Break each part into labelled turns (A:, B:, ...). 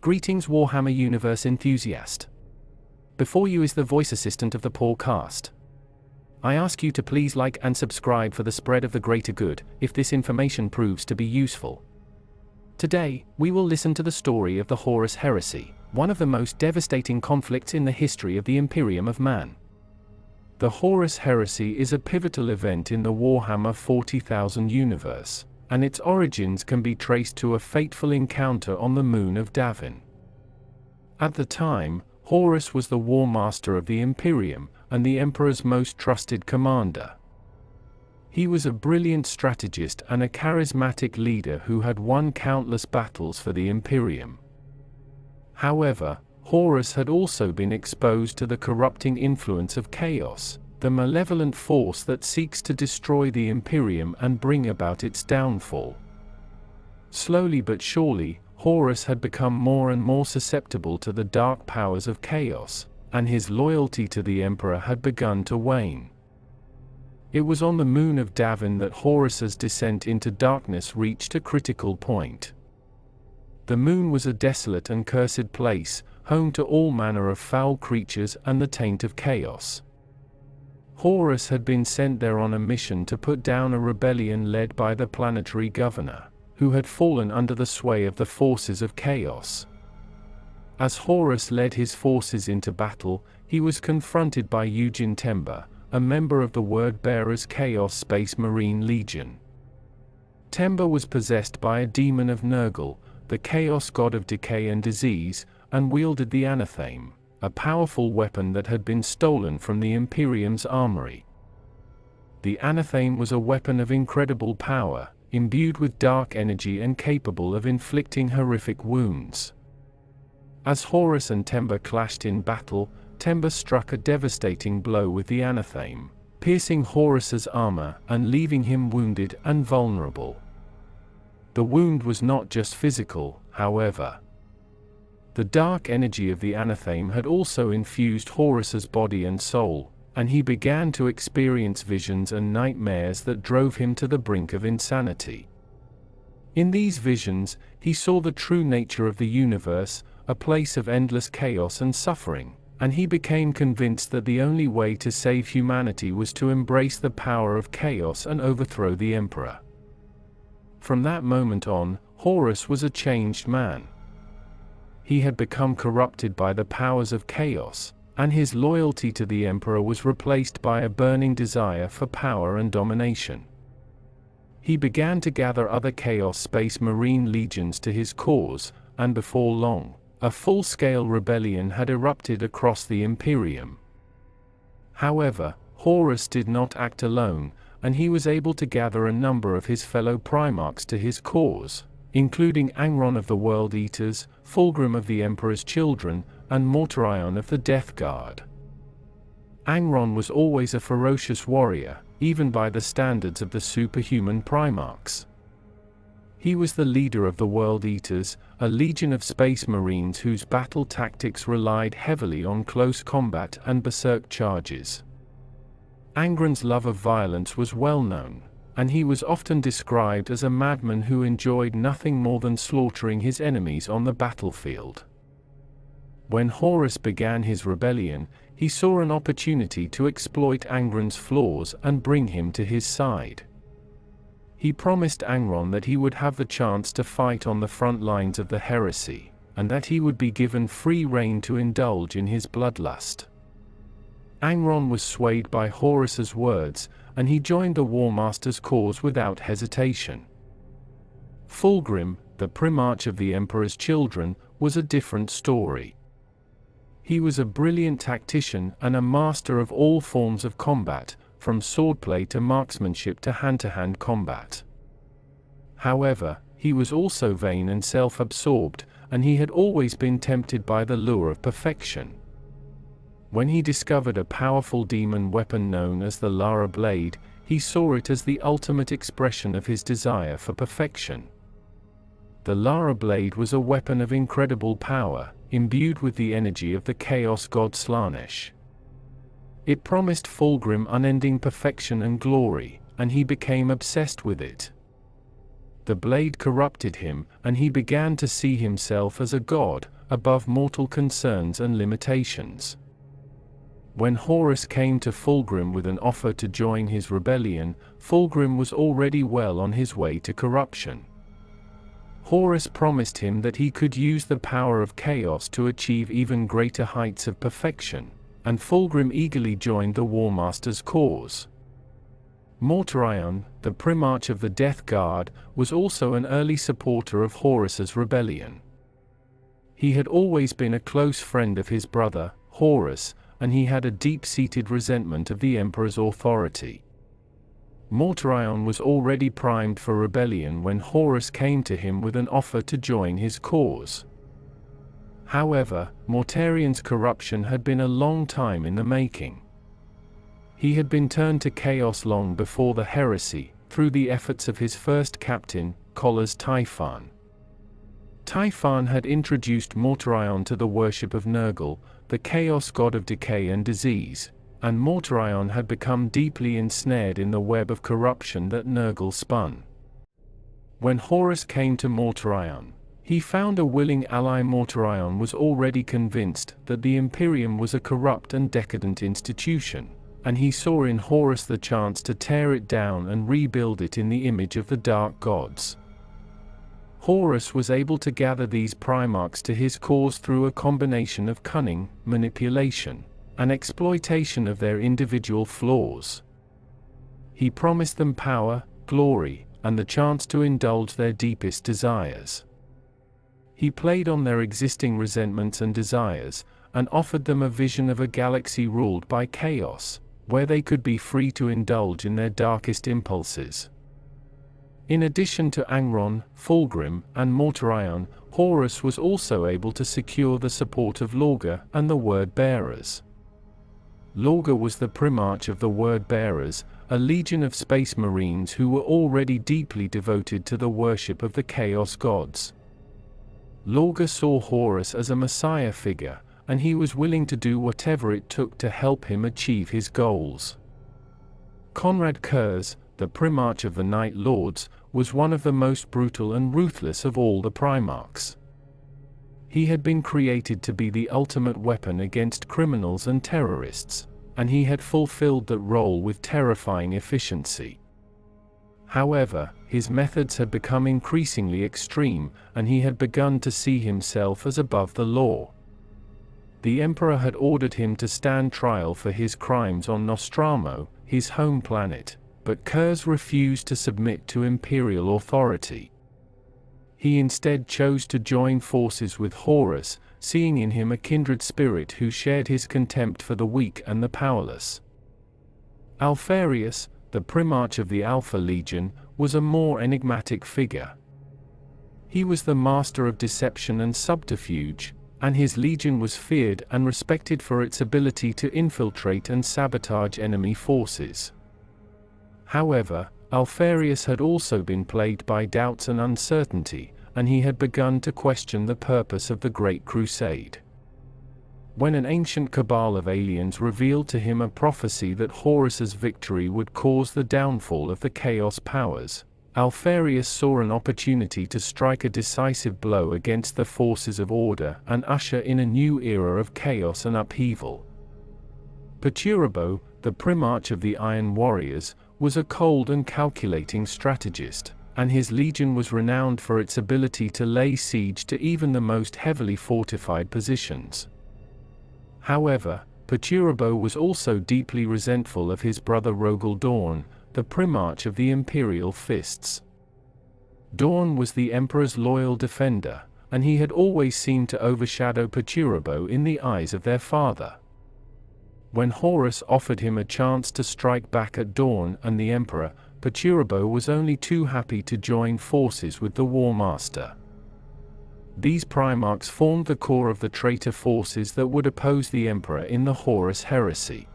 A: Greetings Warhammer Universe enthusiast. Before you is the voice assistant of the podcast. I ask you to please like and subscribe for the spread of the greater good, if this information proves to be useful. Today, we will listen to the story of the Horus Heresy, one of the most devastating conflicts in the history of the Imperium of Man. The Horus Heresy is a pivotal event in the Warhammer 40,000 universe, and its origins can be traced to a fateful encounter on the moon of Davin. At the time, Horus was the war master of the Imperium, and the Emperor's most trusted commander. He was a brilliant strategist and a charismatic leader who had won countless battles for the Imperium. However, Horus had also been exposed to the corrupting influence of chaos, the malevolent force that seeks to destroy the Imperium and bring about its downfall. Slowly but surely, Horus had become more and more susceptible to the dark powers of chaos, and his loyalty to the Emperor had begun to wane. It was on the moon of Davin that Horus's descent into darkness reached a critical point. The moon was a desolate and cursed place, home to all manner of foul creatures and the taint of chaos. Horus had been sent there on a mission to put down a rebellion led by the planetary governor, who had fallen under the sway of the forces of chaos. As Horus led his forces into battle, he was confronted by Eugen Temba, a member of the Word-Bearer's Chaos Space Marine Legion. Temba was possessed by a demon of Nurgle, the chaos god of decay and disease, and wielded the anatheme, a powerful weapon that had been stolen from the Imperium's armory. The anatheme was a weapon of incredible power, imbued with dark energy and capable of inflicting horrific wounds. As Horus and Temba clashed in battle, Temba struck a devastating blow with the anatheme, piercing Horus's armor and leaving him wounded and vulnerable. The wound was not just physical, however. The dark energy of the anatheme had also infused Horus's body and soul, and he began to experience visions and nightmares that drove him to the brink of insanity. In these visions, he saw the true nature of the universe, a place of endless chaos and suffering, and he became convinced that the only way to save humanity was to embrace the power of chaos and overthrow the Emperor. From that moment on, Horus was a changed man. He had become corrupted by the powers of chaos, and his loyalty to the Emperor was replaced by a burning desire for power and domination. He began to gather other Chaos Space Marine legions to his cause, and before long, a full-scale rebellion had erupted across the Imperium. However, Horus did not act alone, and he was able to gather a number of his fellow Primarchs to his cause, including Angron of the World Eaters, Fulgrim of the Emperor's Children, and Mortarion of the Death Guard. Angron was always a ferocious warrior, even by the standards of the superhuman Primarchs. He was the leader of the World Eaters, a legion of space marines whose battle tactics relied heavily on close combat and berserk charges. Angron's love of violence was well known, and he was often described as a madman who enjoyed nothing more than slaughtering his enemies on the battlefield. When Horus began his rebellion, he saw an opportunity to exploit Angron's flaws and bring him to his side. He promised Angron that he would have the chance to fight on the front lines of the heresy, and that he would be given free rein to indulge in his bloodlust. Angron was swayed by Horus's words, and he joined the War Master's cause without hesitation. Fulgrim, the Primarch of the Emperor's Children, was a different story. He was a brilliant tactician and a master of all forms of combat, from swordplay to marksmanship to hand-to-hand combat. However, he was also vain and self-absorbed, and he had always been tempted by the lure of perfection. When he discovered a powerful demon weapon known as the Lara Blade, he saw it as the ultimate expression of his desire for perfection. The Lara Blade was a weapon of incredible power, imbued with the energy of the chaos god Slanesh. It promised Fulgrim unending perfection and glory, and he became obsessed with it. The blade corrupted him, and he began to see himself as a god, above mortal concerns and limitations. When Horus came to Fulgrim with an offer to join his rebellion, Fulgrim was already well on his way to corruption. Horus promised him that he could use the power of chaos to achieve even greater heights of perfection, and Fulgrim eagerly joined the Warmaster's cause. Mortarion, the Primarch of the Death Guard, was also an early supporter of Horus's rebellion. He had always been a close friend of his brother, Horus, and he had a deep-seated resentment of the Emperor's authority. Mortarion was already primed for rebellion when Horus came to him with an offer to join his cause. However, Mortarion's corruption had been a long time in the making. He had been turned to chaos long before the heresy, through the efforts of his first captain, Collars Typhon. Typhon had introduced Mortarion to the worship of Nurgle, the chaos god of decay and disease, and Mortarion had become deeply ensnared in the web of corruption that Nurgle spun. When Horus came to Mortarion, he found a willing ally. Mortarion was already convinced that the Imperium was a corrupt and decadent institution, and he saw in Horus the chance to tear it down and rebuild it in the image of the Dark Gods. Horus was able to gather these Primarchs to his cause through a combination of cunning, manipulation, and exploitation of their individual flaws. He promised them power, glory, and the chance to indulge their deepest desires. He played on their existing resentments and desires, and offered them a vision of a galaxy ruled by chaos, where they could be free to indulge in their darkest impulses. In addition to Angron, Fulgrim, and Mortarion, Horus was also able to secure the support of Lorga and the Word-Bearers. Lorga was the Primarch of the Word-Bearers, a legion of space marines who were already deeply devoted to the worship of the Chaos Gods. Lorga saw Horus as a messiah figure, and he was willing to do whatever it took to help him achieve his goals. Conrad Kurz, the Primarch of the Night Lords, was one of the most brutal and ruthless of all the Primarchs. He had been created to be the ultimate weapon against criminals and terrorists, and he had fulfilled that role with terrifying efficiency. However, his methods had become increasingly extreme, and he had begun to see himself as above the law. The Emperor had ordered him to stand trial for his crimes on Nostramo, his home planet, but Kurz refused to submit to imperial authority. He instead chose to join forces with Horus, seeing in him a kindred spirit who shared his contempt for the weak and the powerless. Alpharius, the Primarch of the Alpha Legion, was a more enigmatic figure. He was the master of deception and subterfuge, and his legion was feared and respected for its ability to infiltrate and sabotage enemy forces. However, Alpharius had also been plagued by doubts and uncertainty, and he had begun to question the purpose of the Great Crusade. When an ancient cabal of aliens revealed to him a prophecy that Horus's victory would cause the downfall of the Chaos powers, Alpharius saw an opportunity to strike a decisive blow against the forces of order and usher in a new era of chaos and upheaval. Perturabo, the Primarch of the Iron Warriors, was a cold and calculating strategist, and his legion was renowned for its ability to lay siege to even the most heavily fortified positions. However, Perturabo was also deeply resentful of his brother Rogel Dorn, the Primarch of the Imperial Fists. Dorn was the Emperor's loyal defender, and he had always seemed to overshadow Perturabo in the eyes of their father. When Horus offered him a chance to strike back at Dorn and the Emperor, Perturabo was only too happy to join forces with the Warmaster. These Primarchs formed the core of the traitor forces that would oppose the Emperor in the Horus Heresy.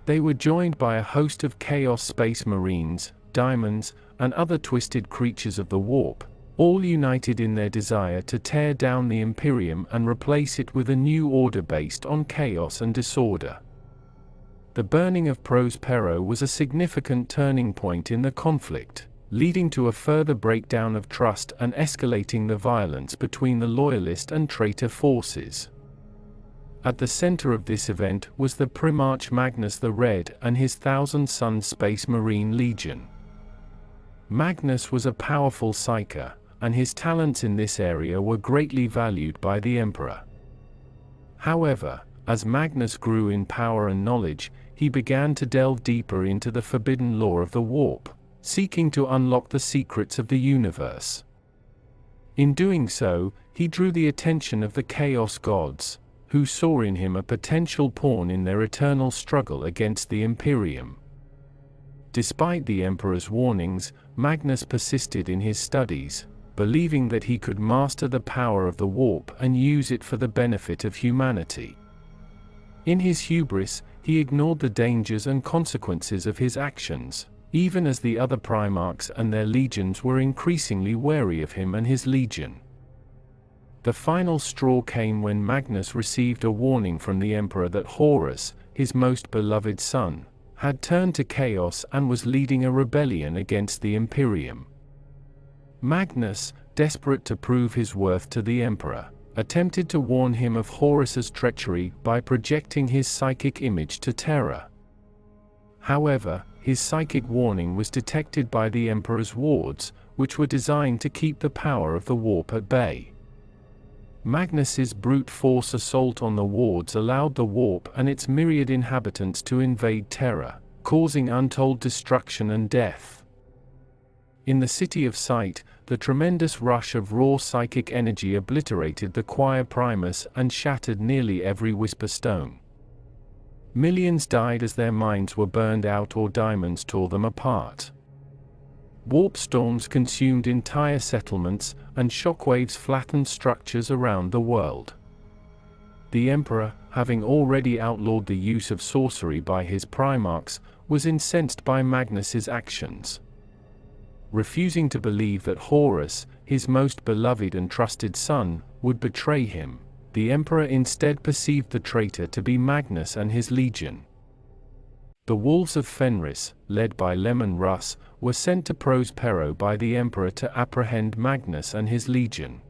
A: They were joined by a host of Chaos Space Marines, Daimons, and other twisted creatures of the Warp, all united in their desire to tear down the Imperium and replace it with a new order based on chaos and disorder. The Burning of Prospero was a significant turning point in the conflict, leading to a further breakdown of trust and escalating the violence between the loyalist and traitor forces. At the center of this event was the Primarch Magnus the Red and his 1,000-son Space Marine Legion. Magnus was a powerful psyker, and his talents in this area were greatly valued by the Emperor. However, as Magnus grew in power and knowledge, he began to delve deeper into the forbidden lore of the Warp, seeking to unlock the secrets of the universe. In doing so, he drew the attention of the Chaos Gods, who saw in him a potential pawn in their eternal struggle against the Imperium. Despite the Emperor's warnings, Magnus persisted in his studies, believing that he could master the power of the Warp and use it for the benefit of humanity. In his hubris, he ignored the dangers and consequences of his actions, even as the other Primarchs and their legions were increasingly wary of him and his legion. The final straw came when Magnus received a warning from the Emperor that Horus, his most beloved son, had turned to chaos and was leading a rebellion against the Imperium. Magnus, desperate to prove his worth to the Emperor, attempted to warn him of Horus's treachery by projecting his psychic image to Terra. However, his psychic warning was detected by the Emperor's wards, which were designed to keep the power of the Warp at bay. Magnus's brute force assault on the wards allowed the Warp and its myriad inhabitants to invade Terra, causing untold destruction and death. In the City of Sight, the tremendous rush of raw psychic energy obliterated the Choir Primus and shattered nearly every Whisper Stone. Millions died as their minds were burned out or diamonds tore them apart. Warp storms consumed entire settlements, and shockwaves flattened structures around the world. The Emperor, having already outlawed the use of sorcery by his Primarchs, was incensed by Magnus's actions. Refusing to believe that Horus, his most beloved and trusted son, would betray him, the Emperor instead perceived the traitor to be Magnus and his legion. The Wolves of Fenris, led by Lemon Russ, were sent to Prospero by the Emperor to apprehend Magnus and his legion.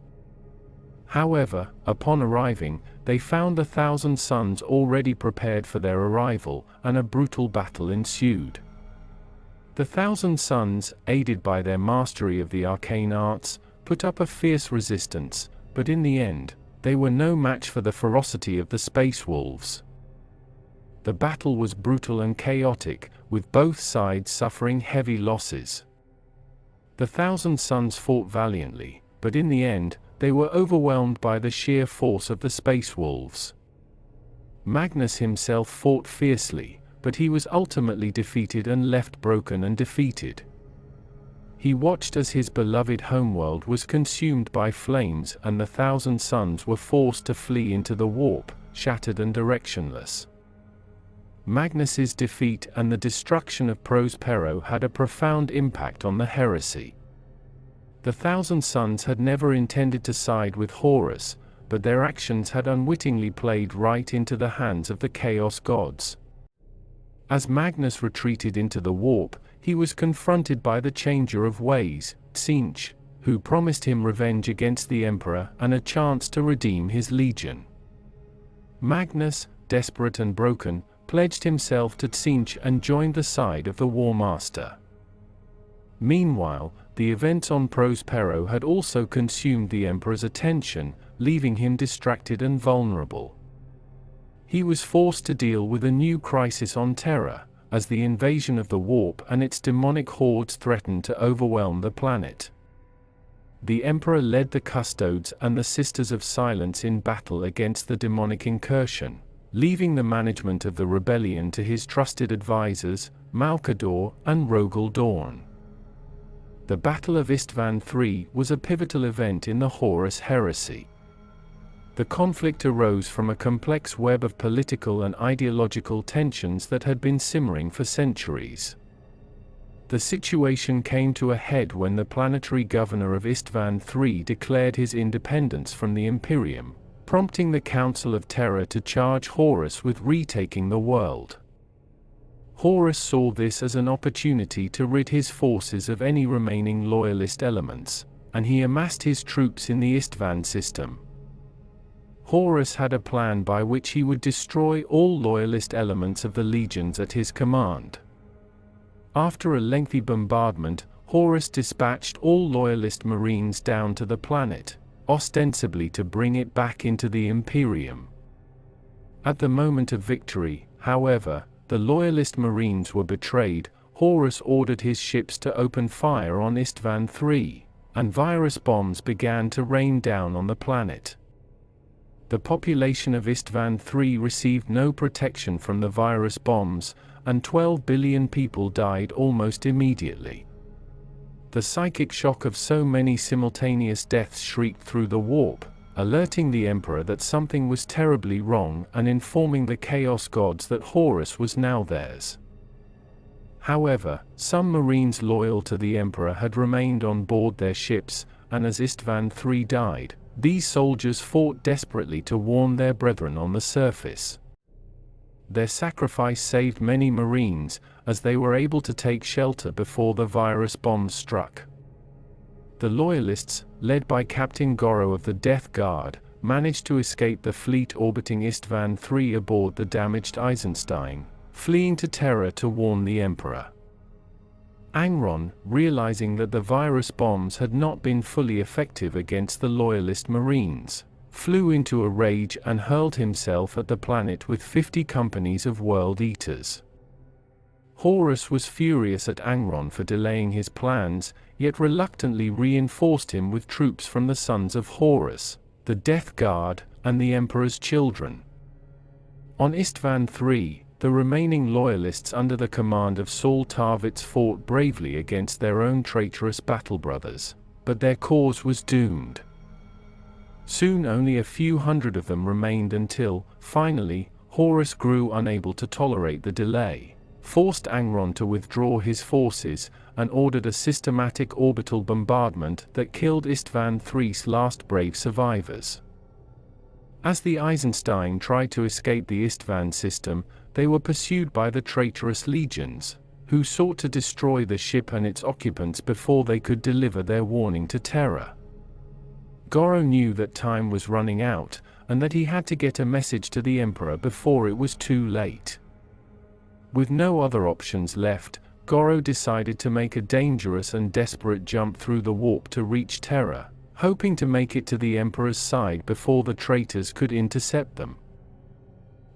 A: However, upon arriving, they found the 1,000 Sons already prepared for their arrival, and a brutal battle ensued. The 1,000 Sons, aided by their mastery of the arcane arts, put up a fierce resistance, but in the end, they were no match for the ferocity of the Space Wolves. The battle was brutal and chaotic, with both sides suffering heavy losses. The 1,000 Sons fought valiantly, but in the end, they were overwhelmed by the sheer force of the Space Wolves. Magnus himself fought fiercely, but he was ultimately defeated and left broken and defeated. He watched as his beloved homeworld was consumed by flames and the 1,000 Sons were forced to flee into the Warp, shattered and directionless. Magnus's defeat and the destruction of Prospero had a profound impact on the heresy. The 1,000 Sons had never intended to side with Horus, but their actions had unwittingly played right into the hands of the Chaos Gods. As Magnus retreated into the Warp, he was confronted by the Changer of Ways, Tzeentch, who promised him revenge against the Emperor and a chance to redeem his legion. Magnus, desperate and broken, pledged himself to Tzeentch and joined the side of the War Master. Meanwhile, the events on Prospero had also consumed the Emperor's attention, leaving him distracted and vulnerable. He was forced to deal with a new crisis on Terra, as the invasion of the Warp and its demonic hordes threatened to overwhelm the planet. The Emperor led the Custodes and the Sisters of Silence in battle against the demonic incursion, leaving the management of the rebellion to his trusted advisors, Malcador and Rogel Dorn. The Battle of Isstvan III was a pivotal event in the Horus Heresy. The conflict arose from a complex web of political and ideological tensions that had been simmering for centuries. The situation came to a head when the planetary governor of Isstvan III declared his independence from the Imperium, prompting the Council of Terra to charge Horus with retaking the world. Horus saw this as an opportunity to rid his forces of any remaining loyalist elements, and he amassed his troops in the Isstvan system. Horus had a plan by which he would destroy all loyalist elements of the legions at his command. After a lengthy bombardment, Horus dispatched all loyalist marines down to the planet, ostensibly to bring it back into the Imperium. At the moment of victory, however, the loyalist marines were betrayed. Horus ordered his ships to open fire on Isstvan III, and virus bombs began to rain down on the planet. The population of Isstvan III received no protection from the virus bombs, and 12 billion people died almost immediately. The psychic shock of so many simultaneous deaths shrieked through the warp, alerting the Emperor that something was terribly wrong and informing the Chaos Gods that Horus was now theirs. However, some marines loyal to the Emperor had remained on board their ships, and as Isstvan III died, these soldiers fought desperately to warn their brethren on the surface. Their sacrifice saved many marines, as they were able to take shelter before the virus bombs struck. The Loyalists, led by Captain Goro of the Death Guard, managed to escape the fleet orbiting Isstvan III aboard the damaged Eisenstein, fleeing to Terra to warn the Emperor. Angron, realizing that the virus bombs had not been fully effective against the Loyalist marines, flew into a rage and hurled himself at the planet with 50 companies of World Eaters. Horus was furious at Angron for delaying his plans, yet reluctantly reinforced him with troops from the Sons of Horus, the Death Guard, and the Emperor's children. On Isstvan III, the remaining Loyalists under the command of Saul Tarvitz fought bravely against their own traitorous battle brothers, but their cause was doomed. Soon only a few hundred of them remained until, finally, Horus grew unable to tolerate the delay, forced Angron to withdraw his forces, and ordered a systematic orbital bombardment that killed Isstvan III's last brave survivors. As the Eisenstein tried to escape the Isstvan system, they were pursued by the traitorous legions, who sought to destroy the ship and its occupants before they could deliver their warning to Terra. Goro knew that time was running out, and that he had to get a message to the Emperor before it was too late. With no other options left, Goro decided to make a dangerous and desperate jump through the warp to reach Terra, hoping to make it to the Emperor's side before the traitors could intercept them.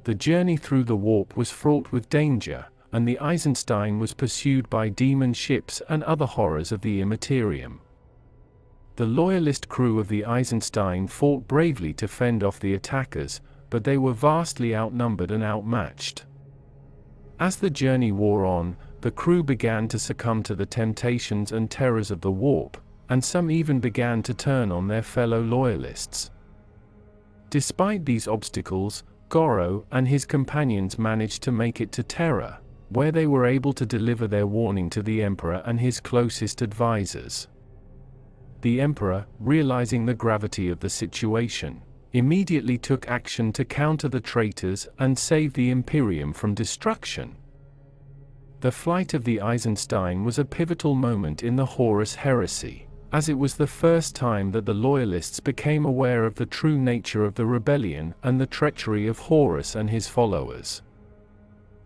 A: The journey through the warp was fraught with danger, and the Eisenstein was pursued by demon ships and other horrors of the Immaterium. The Loyalist crew of the Eisenstein fought bravely to fend off the attackers, but they were vastly outnumbered and outmatched. As the journey wore on, the crew began to succumb to the temptations and terrors of the warp, and some even began to turn on their fellow Loyalists. Despite these obstacles, Goro and his companions managed to make it to Terra, where they were able to deliver their warning to the Emperor and his closest advisors. The Emperor, realizing the gravity of the situation, immediately took action to counter the traitors and save the Imperium from destruction. The flight of the Eisenstein was a pivotal moment in the Horus Heresy, as it was the first time that the Loyalists became aware of the true nature of the rebellion and the treachery of Horus and his followers.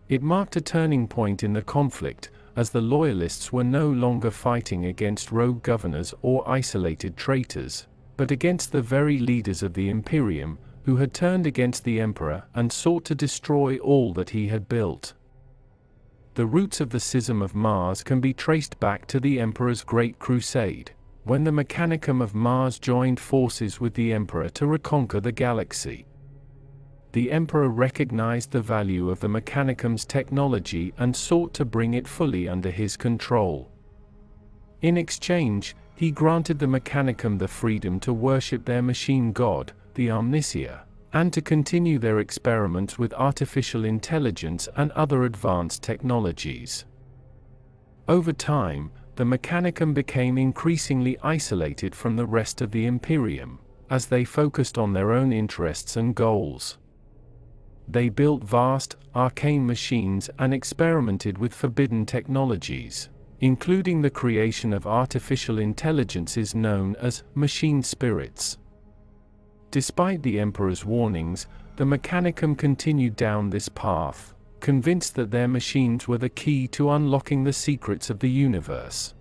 A: It marked a turning point in the conflict, as the Loyalists were no longer fighting against rogue governors or isolated traitors, but against the very leaders of the Imperium, who had turned against the Emperor and sought to destroy all that he had built. The roots of the Schism of Mars can be traced back to the Emperor's Great Crusade, when the Mechanicum of Mars joined forces with the Emperor to reconquer the galaxy. The Emperor recognized the value of the Mechanicum's technology and sought to bring it fully under his control. In exchange, he granted the Mechanicum the freedom to worship their machine god, the Omnisia, and to continue their experiments with artificial intelligence and other advanced technologies. Over time, the Mechanicum became increasingly isolated from the rest of the Imperium, as they focused on their own interests and goals. They built vast, arcane machines and experimented with forbidden technologies, including the creation of artificial intelligences known as machine spirits. Despite the Emperor's warnings, the Mechanicum continued down this path, convinced that their machines were the key to unlocking the secrets of the universe.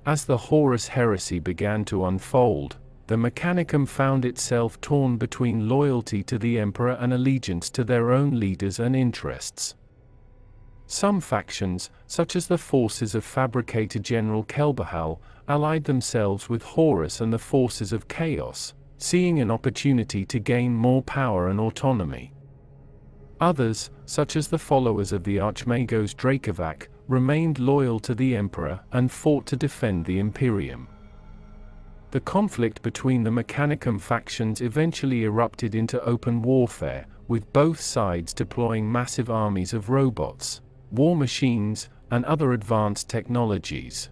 A: As the Horus Heresy began to unfold, the Mechanicum found itself torn between loyalty to the Emperor and allegiance to their own leaders and interests. Some factions, such as the forces of Fabricator General Kelbahal, allied themselves with Horus and the forces of Chaos, seeing an opportunity to gain more power and autonomy. Others, such as the followers of the Archmagos Dracovac, remained loyal to the Emperor and fought to defend the Imperium. The conflict between the Mechanicum factions eventually erupted into open warfare, with both sides deploying massive armies of robots, war machines, and other advanced technologies.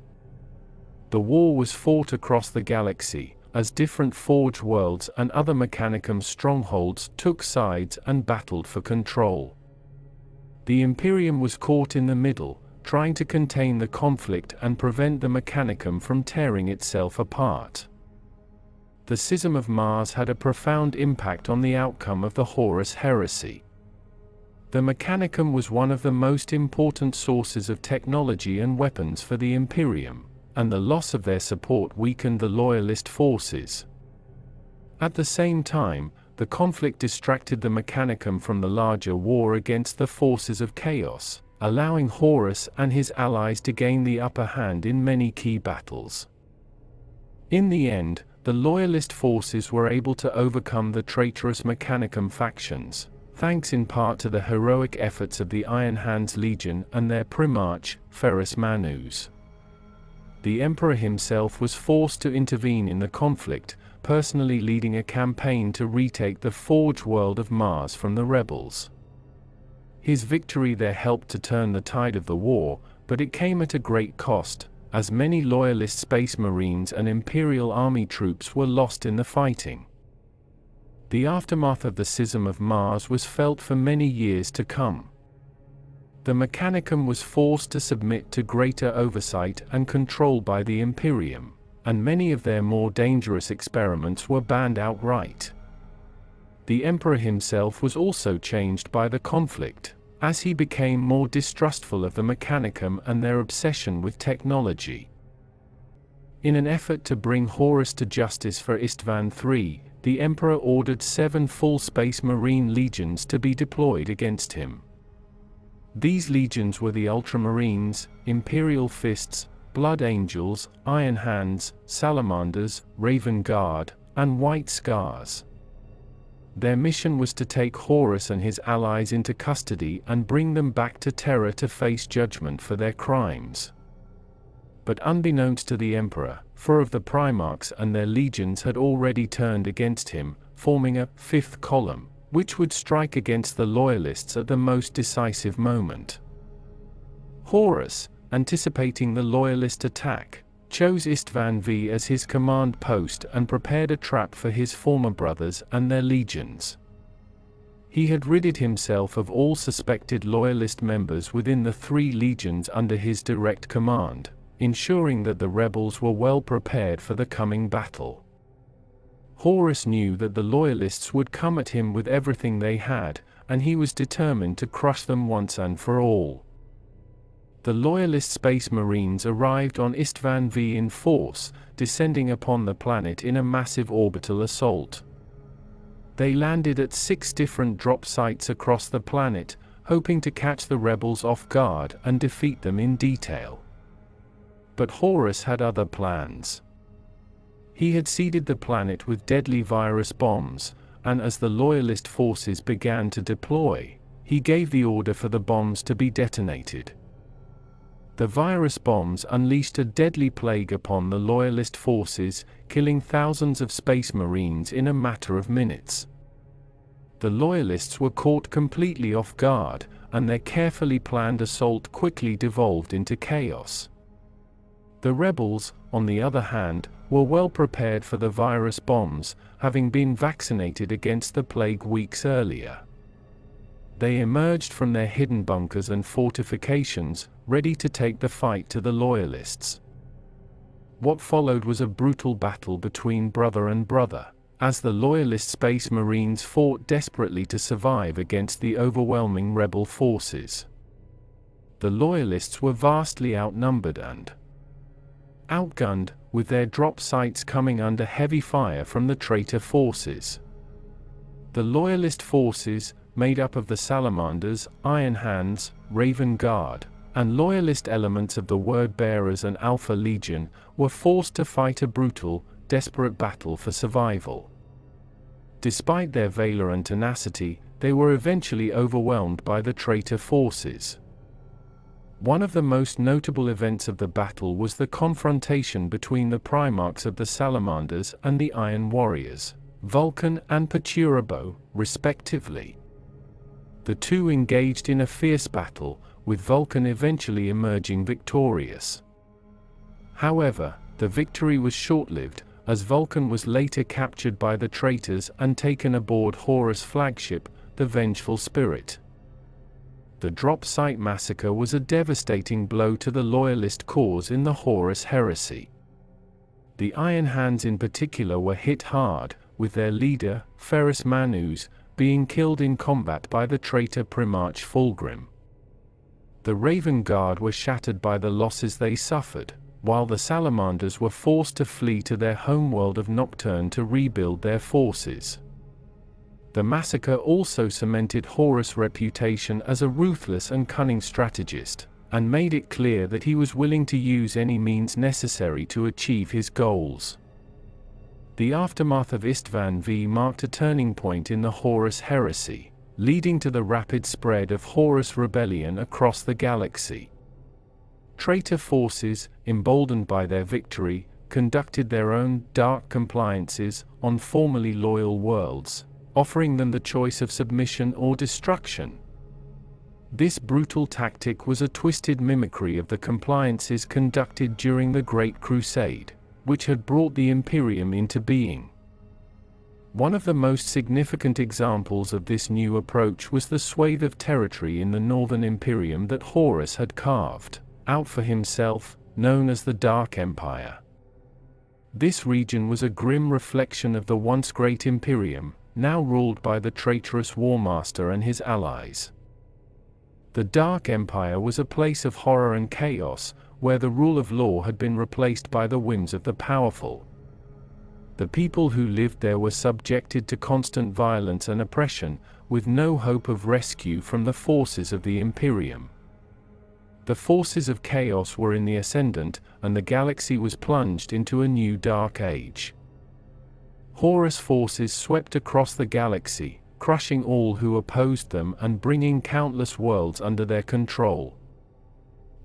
A: The war was fought across the galaxy, as different Forge worlds and other Mechanicum strongholds took sides and battled for control. The Imperium was caught in the middle, trying to contain the conflict and prevent the Mechanicum from tearing itself apart. The Schism of Mars had a profound impact on the outcome of the Horus Heresy. The Mechanicum was one of the most important sources of technology and weapons for the Imperium, and the loss of their support weakened the Loyalist forces. At the same time, the conflict distracted the Mechanicum from the larger war against the forces of Chaos, allowing Horus and his allies to gain the upper hand in many key battles. In the end, the Loyalist forces were able to overcome the traitorous Mechanicum factions, thanks in part to the heroic efforts of the Iron Hands Legion and their Primarch, Ferrus Manus. The Emperor himself was forced to intervene in the conflict, personally leading a campaign to retake the Forge world of Mars from the rebels. His victory there helped to turn the tide of the war, but it came at a great cost, as many Loyalist Space Marines and Imperial Army troops were lost in the fighting. The aftermath of the Schism of Mars was felt for many years to come. The Mechanicum was forced to submit to greater oversight and control by the Imperium, and many of their more dangerous experiments were banned outright. The Emperor himself was also changed by the conflict, as he became more distrustful of the Mechanicum and their obsession with technology. In an effort to bring Horus to justice for Isstvan III, the Emperor ordered 7 full Space Marine legions to be deployed against him. These legions were the Ultramarines, Imperial Fists, Blood Angels, Iron Hands, Salamanders, Raven Guard, and White Scars. Their mission was to take Horus and his allies into custody and bring them back to Terra to face judgment for their crimes. But unbeknownst to the Emperor, 4 of the Primarchs and their legions had already turned against him, forming a 5th column, which would strike against the Loyalists at the most decisive moment. Horus, anticipating the Loyalist attack, chose Isstvan V as his command post and prepared a trap for his former brothers and their legions. He had ridded himself of all suspected Loyalist members within the 3 legions under his direct command, ensuring that the rebels were well prepared for the coming battle. Horus knew that the Loyalists would come at him with everything they had, and he was determined to crush them once and for all. The Loyalist Space Marines arrived on Isstvan V in force, descending upon the planet in a massive orbital assault. They landed at 6 different drop sites across the planet, hoping to catch the rebels off guard and defeat them in detail. But Horus had other plans. He had seeded the planet with deadly virus bombs, and as the Loyalist forces began to deploy, he gave the order for the bombs to be detonated. The virus bombs unleashed a deadly plague upon the Loyalist forces, killing thousands of Space Marines in a matter of minutes. The Loyalists were caught completely off guard, and their carefully planned assault quickly devolved into chaos. The rebels, on the other hand, were well prepared for the virus bombs, having been vaccinated against the plague weeks earlier. They emerged from their hidden bunkers and fortifications, ready to take the fight to the Loyalists. What followed was a brutal battle between brother and brother, as the Loyalist Space Marines fought desperately to survive against the overwhelming rebel forces. The Loyalists were vastly outnumbered and outgunned, with their drop sites coming under heavy fire from the traitor forces. The Loyalist forces, made up of the Salamanders, Iron Hands, Raven Guard, and Loyalist elements of the Word Bearers and Alpha Legion, were forced to fight a brutal, desperate battle for survival. Despite their valor and tenacity, they were eventually overwhelmed by the traitor forces. One of the most notable events of the battle was the confrontation between the Primarchs of the Salamanders and the Iron Warriors, Vulcan and Perturabo, respectively. The two engaged in a fierce battle, with Vulcan eventually emerging victorious. However, the victory was short-lived, as Vulcan was later captured by the traitors and taken aboard Horus' flagship, the Vengeful Spirit. The drop site massacre was a devastating blow to the Loyalist cause in the Horus Heresy. The Iron Hands in particular were hit hard, with their leader, Ferrus Manus, being killed in combat by the traitor Primarch Fulgrim. The Raven Guard were shattered by the losses they suffered, while the Salamanders were forced to flee to their homeworld of Nocturne to rebuild their forces. The massacre also cemented Horus' reputation as a ruthless and cunning strategist, and made it clear that he was willing to use any means necessary to achieve his goals. The aftermath of Isstvan V marked a turning point in the Horus Heresy, leading to the rapid spread of Horus rebellion across the galaxy. Traitor forces, emboldened by their victory, conducted their own dark compliances on formerly loyal worlds, offering them the choice of submission or destruction. This brutal tactic was a twisted mimicry of the compliances conducted during the Great Crusade, which had brought the Imperium into being. One of the most significant examples of this new approach was the swathe of territory in the Northern Imperium that Horus had carved out for himself, known as the Dark Empire. This region was a grim reflection of the once great Imperium, now ruled by the traitorous Warmaster and his allies. The Dark Empire was a place of horror and chaos, where the rule of law had been replaced by the whims of the powerful. The people who lived there were subjected to constant violence and oppression, with no hope of rescue from the forces of the Imperium. The forces of chaos were in the ascendant, and the galaxy was plunged into a new dark age. Horus forces swept across the galaxy, crushing all who opposed them and bringing countless worlds under their control.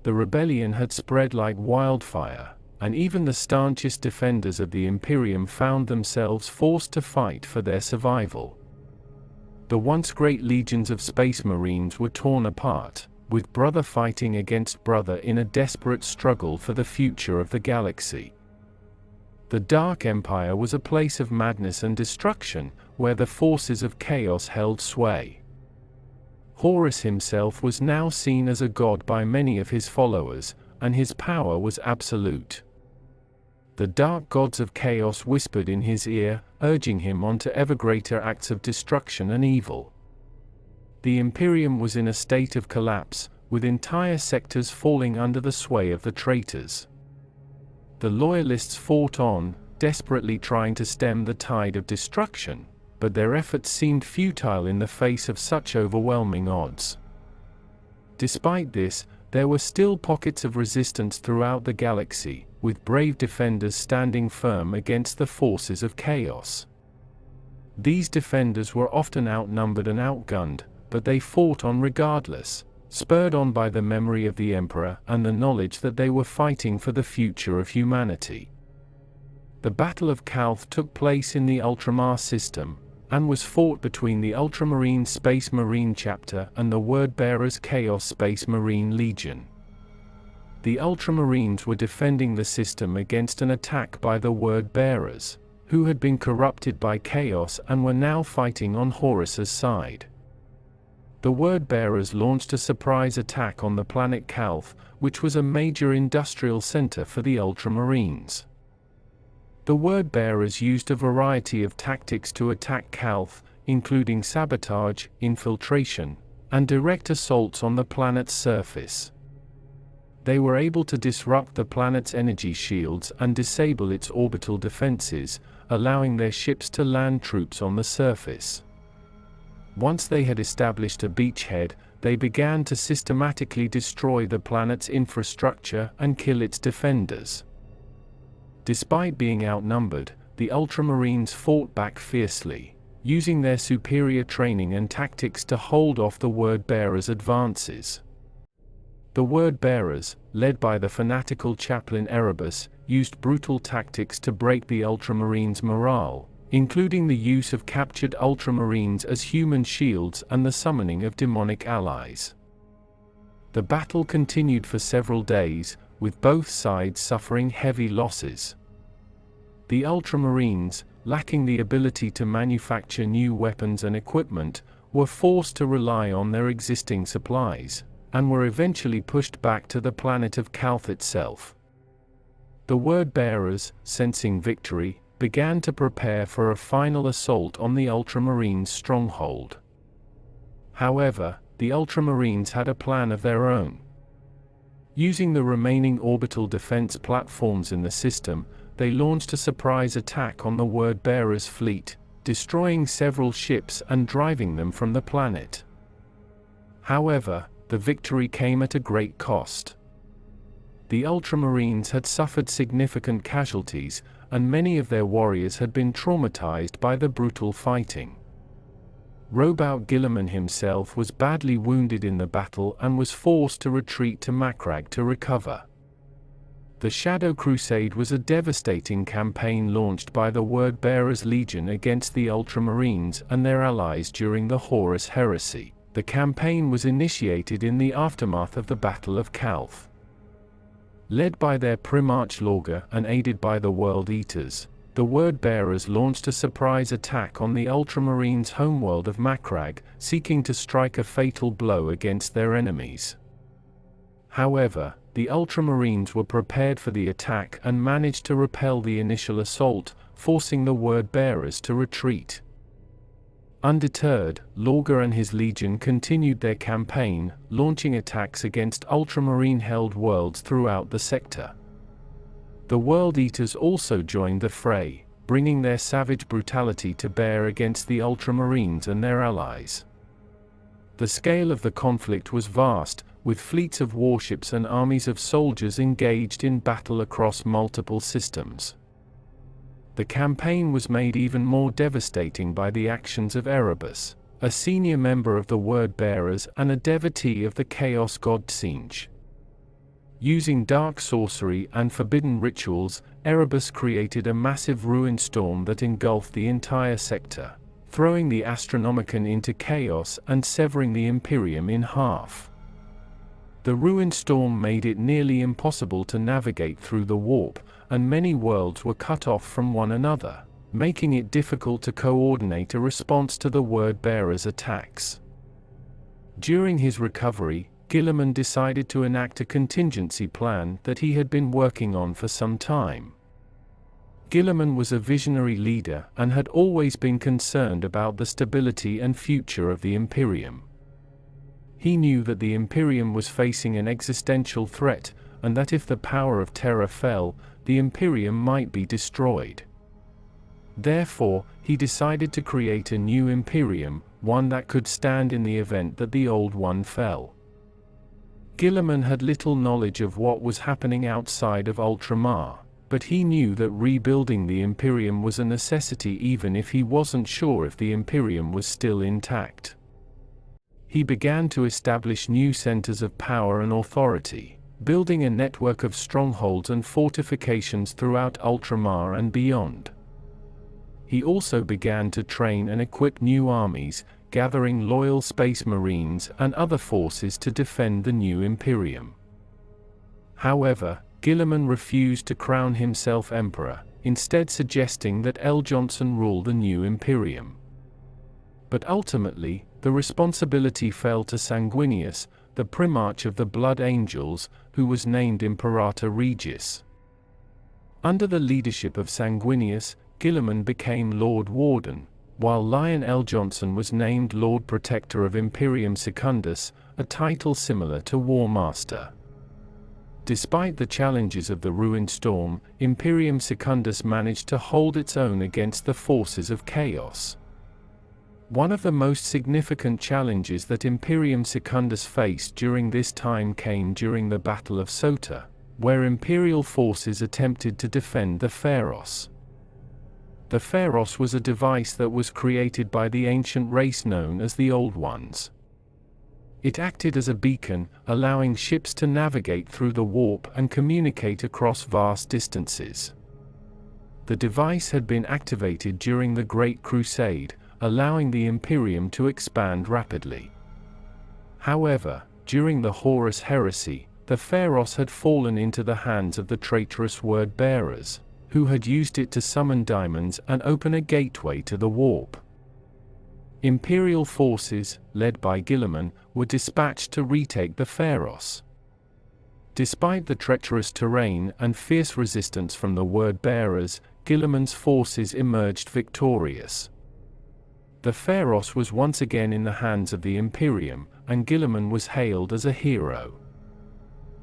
A: The rebellion had spread like wildfire, and even the staunchest defenders of the Imperium found themselves forced to fight for their survival. The once great legions of Space Marines were torn apart, with brother fighting against brother in a desperate struggle for the future of the galaxy. The Dark Empire was a place of madness and destruction, where the forces of chaos held sway. Horus himself was now seen as a god by many of his followers, and his power was absolute. The dark gods of chaos whispered in his ear, urging him on to ever greater acts of destruction and evil. The Imperium was in a state of collapse, with entire sectors falling under the sway of the traitors. The Loyalists fought on, desperately trying to stem the tide of destruction, but their efforts seemed futile in the face of such overwhelming odds. Despite this, there were still pockets of resistance throughout the galaxy, with brave defenders standing firm against the forces of chaos. These defenders were often outnumbered and outgunned, but they fought on regardless, spurred on by the memory of the Emperor and the knowledge that they were fighting for the future of humanity. The Battle of Calth took place in the Ultramar system, and was fought between the Ultramarine Space Marine Chapter and the Word-Bearers Chaos Space Marine Legion. The Ultramarines were defending the system against an attack by the Word-Bearers, who had been corrupted by chaos and were now fighting on Horus's side. The Word-Bearers launched a surprise attack on the planet Calth, which was a major industrial center for the Ultramarines. The Word-Bearers used a variety of tactics to attack Calth, including sabotage, infiltration, and direct assaults on the planet's surface. They were able to disrupt the planet's energy shields and disable its orbital defenses, allowing their ships to land troops on the surface. Once they had established a beachhead, they began to systematically destroy the planet's infrastructure and kill its defenders. Despite being outnumbered, the Ultramarines fought back fiercely, using their superior training and tactics to hold off the Word-Bearers' advances. The Word-Bearers, led by the fanatical chaplain Erebus, used brutal tactics to break the Ultramarines' morale, including the use of captured Ultramarines as human shields and the summoning of demonic allies. The battle continued for several days, with both sides suffering heavy losses. The Ultramarines, lacking the ability to manufacture new weapons and equipment, were forced to rely on their existing supplies, and were eventually pushed back to the planet of Calth itself. The Word-Bearers, sensing victory, began to prepare for a final assault on the Ultramarines' stronghold. However, the Ultramarines had a plan of their own. Using the remaining orbital defense platforms in the system, they launched a surprise attack on the Word-Bearers' fleet, destroying several ships and driving them from the planet. However, the victory came at a great cost. The Ultramarines had suffered significant casualties, and many of their warriors had been traumatized by the brutal fighting. Robout Guilliman himself was badly wounded in the battle and was forced to retreat to Macragge to recover. The Shadow Crusade was a devastating campaign launched by the Word-Bearers Legion against the Ultramarines and their allies during the Horus Heresy. The campaign was initiated in the aftermath of the Battle of Calth. Led by their Primarch Lorga and aided by the World Eaters, the Word-Bearers launched a surprise attack on the Ultramarines' homeworld of Macragge, seeking to strike a fatal blow against their enemies. However, the Ultramarines were prepared for the attack and managed to repel the initial assault, forcing the Word-Bearers to retreat. Undeterred, Lorga and his legion continued their campaign, launching attacks against Ultramarine-held worlds throughout the sector. The World Eaters also joined the fray, bringing their savage brutality to bear against the Ultramarines and their allies. The scale of the conflict was vast, with fleets of warships and armies of soldiers engaged in battle across multiple systems. The campaign was made even more devastating by the actions of Erebus, a senior member of the Word-Bearers and a devotee of the Chaos god Tzeentch. Using dark sorcery and forbidden rituals, Erebus created a massive ruin storm that engulfed the entire sector, throwing the Astronomicon into chaos and severing the Imperium in half. The ruin storm made it nearly impossible to navigate through the warp, and many worlds were cut off from one another, making it difficult to coordinate a response to the Word-Bearers' attacks. During his recovery, Guilliman decided to enact a contingency plan that he had been working on for some time. Guilliman was a visionary leader and had always been concerned about the stability and future of the Imperium. He knew that the Imperium was facing an existential threat, and that if the power of Terra fell, the Imperium might be destroyed. Therefore, he decided to create a new Imperium, one that could stand in the event that the old one fell. Guilliman had little knowledge of what was happening outside of Ultramar, but he knew that rebuilding the Imperium was a necessity even if he wasn't sure if the Imperium was still intact. He began to establish new centers of power and authority, building a network of strongholds and fortifications throughout Ultramar and beyond. He also began to train and equip new armies, gathering loyal Space Marines and other forces to defend the new Imperium. However, Guilliman refused to crown himself emperor, instead suggesting that L. Johnson rule the new Imperium. But ultimately, The responsibility fell to Sanguinius, the Primarch of the Blood Angels, who was named Imperator Regis. Under the leadership of Sanguinius, Guilliman became Lord Warden, while Lionel Johnson was named Lord Protector of Imperium Secundus, a title similar to War Master. Despite the challenges of the Ruined Storm, Imperium Secundus managed to hold its own against the forces of chaos. One of the most significant challenges that Imperium Secundus faced during this time came during the Battle of Sota, where Imperial forces attempted to defend the Pharos. The Pharos was a device that was created by the ancient race known as the Old Ones. It acted as a beacon, allowing ships to navigate through the warp and communicate across vast distances. The device had been activated during the Great Crusade, allowing the Imperium to expand rapidly. However, during the Horus Heresy, the Pharos had fallen into the hands of the traitorous word-bearers, who had used it to summon diamonds and open a gateway to the warp. Imperial forces, led by Guilliman, were dispatched to retake the Pharos. Despite the treacherous terrain and fierce resistance from the word-bearers, Guilliman's forces emerged victorious. The Pharos was once again in the hands of the Imperium, and Guilliman was hailed as a hero.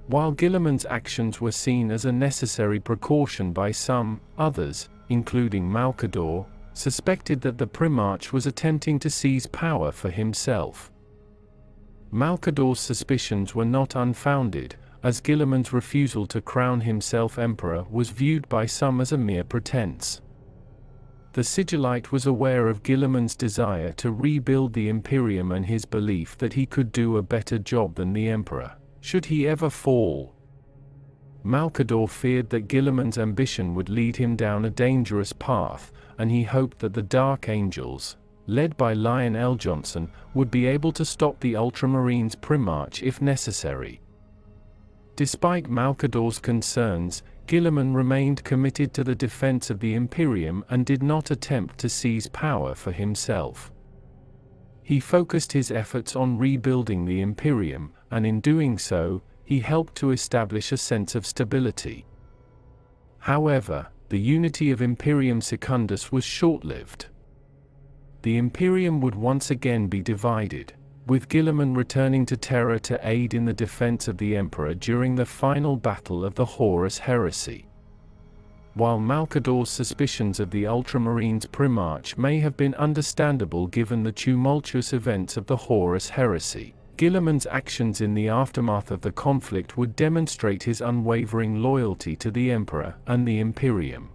A: While Guilliman's actions were seen as a necessary precaution by some, others, including Malcador, suspected that the Primarch was attempting to seize power for himself. Malcador's suspicions were not unfounded, as Guilliman's refusal to crown himself emperor was viewed by some as a mere pretense. The Sigillite was aware of Guilliman's desire to rebuild the Imperium and his belief that he could do a better job than the emperor, should he ever fall. Malcador feared that Guilliman's ambition would lead him down a dangerous path, and he hoped that the Dark Angels, led by Lionel Johnson, would be able to stop the Ultramarines' Primarch if necessary. Despite Malcador's concerns, Guilliman remained committed to the defense of the Imperium and did not attempt to seize power for himself. He focused his efforts on rebuilding the Imperium, and in doing so, he helped to establish a sense of stability. However, the unity of Imperium Secundus was short-lived. The Imperium would once again be divided, with Guilliman returning to Terra to aid in the defense of the Emperor during the final battle of the Horus Heresy. While Malcador's suspicions of the Ultramarines' Primarch may have been understandable given the tumultuous events of the Horus Heresy, Guilliman's actions in the aftermath of the conflict would demonstrate his unwavering loyalty to the Emperor and the Imperium.